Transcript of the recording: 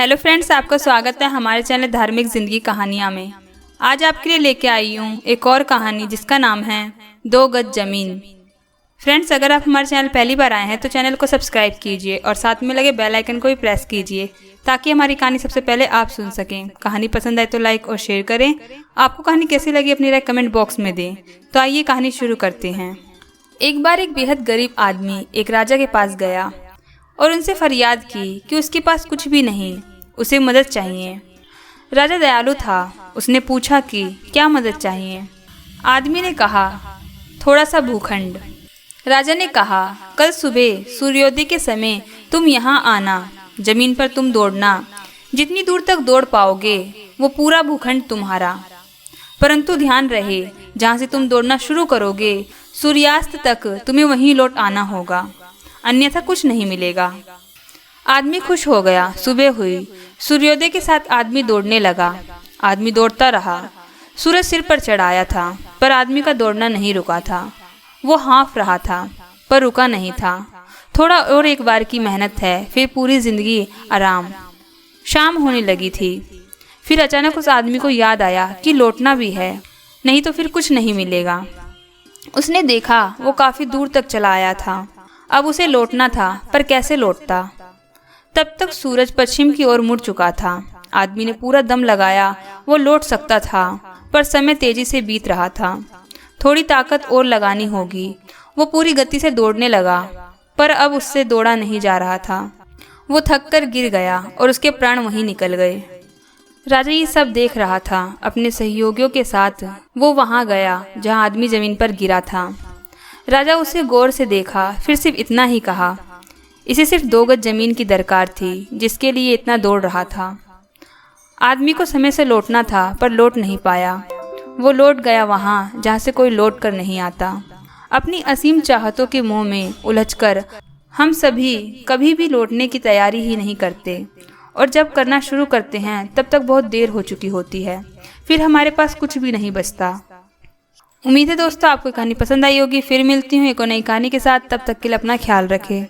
Hello friends, आपका स्वागत है हमारे चैनल धार्मिक जिंदगी कहानियाँ में। आज आपके लिए लेके आई हूँ एक और कहानी जिसका नाम है 2 गज जमीन। फ्रेंड्स, अगर आप हमारे चैनल पहली बार आए हैं तो चैनल को सब्सक्राइब कीजिए और साथ में लगे बेल आइकन को भी प्रेस कीजिए ताकि हमारी कहानी सबसे पहले आप सुन सकें। कहानी पसंद आए तो लाइक और शेयर करें। आपको कहानी कैसी लगी अपनी राय कमेंट बॉक्स में दें। तो आइए कहानी शुरू करते हैं। एक बार एक बेहद गरीब आदमी एक राजा के पास गया और उनसे फरियाद की कि उसके पास कुछ भी नहीं, उसे मदद चाहिए। राजा दयालु था। उसने पूछा कि क्या मदद चाहिए। आदमी ने कहा, थोड़ा सा भूखंड। राजा ने कहा, कल सुबह सूर्योदय के समय तुम यहाँ आना, जमीन पर तुम दौड़ना, जितनी दूर तक दौड़ पाओगे वो पूरा भूखंड तुम्हारा। परंतु ध्यान रहे, जहाँ से तुम दौड़ना शुरू करोगे सूर्यास्त तक तुम्हें वहीं लौट आना होगा, अन्यथा कुछ नहीं मिलेगा। आदमी खुश हो गया। सुबह हुई। सूर्योदय के साथ आदमी दौड़ने लगा। आदमी दौड़ता रहा। सूरज सिर पर चढ़ाया था पर आदमी का दौड़ना नहीं रुका था। वो हाँफ रहा था पर रुका नहीं था। थोड़ा और एक बार की मेहनत है, फिर पूरी जिंदगी आराम। शाम होने लगी थी। फिर अचानक उस आदमी को याद आया कि लौटना भी है, नहीं तो फिर कुछ नहीं मिलेगा। उसने देखा वो काफी दूर तक चला आया था। अब उसे लौटना था, पर कैसे लौटता। तब तक सूरज पश्चिम की ओर मुड़ चुका था। आदमी ने पूरा दम लगाया, वो लौट सकता था, पर समय तेजी से बीत रहा था। थोड़ी ताकत और लगानी होगी। वो पूरी गति से दौड़ने लगा, पर अब उससे दौड़ा नहीं जा रहा था। वो थक कर गिर गया और उसके प्राण वहीं निकल गए। राजा ये सब देख रहा था। अपने सहयोगियों के साथ वो वहां गया जहां आदमी जमीन पर गिरा था। राजा उसे गौर से देखा, फिर सिर्फ इतना ही कहा, इसे सिर्फ 2 गज जमीन की दरकार थी जिसके लिए इतना दौड़ रहा था। आदमी को समय से लौटना था पर लौट नहीं पाया। वो लौट गया वहां जहां से कोई लौट कर नहीं आता। अपनी असीम चाहतों के मोह में उलझकर हम सभी कभी भी लौटने की तैयारी ही नहीं करते, और जब करना शुरू करते हैं तब तक बहुत देर हो चुकी होती है। फिर हमारे पास कुछ भी नहीं बचता। उम्मीद है दोस्तों आपको कहानी पसंद आई होगी। फिर मिलती हूँ एक और नई कहानी के साथ। तब तक के लिए अपना ख्याल रखें।